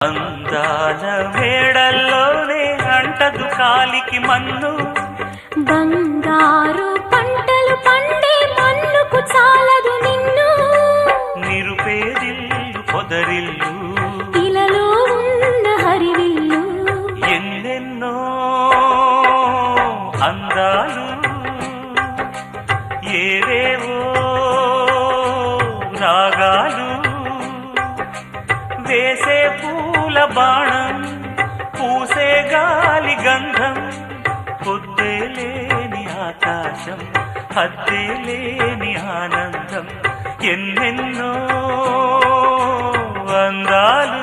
అందాల మేడల్లోనే అంటదు కాలికి మన్ను, బంగారు పంటలు పండే మన్నుకు చాలదు నిన్ను. నిరుపేదిల్లు పొదరిల్లు ఇలలో ఉన్న హరివిల్లు, ఎన్నెన్నో అందాలు ఏవేవో రాగాలు, వేసే పూల బాణం పూసే గాలి గంధం, పొద్దే లేని ఆకాశం హద్దే లేని ఆనందం, ఎన్నెన్నో అందాలు.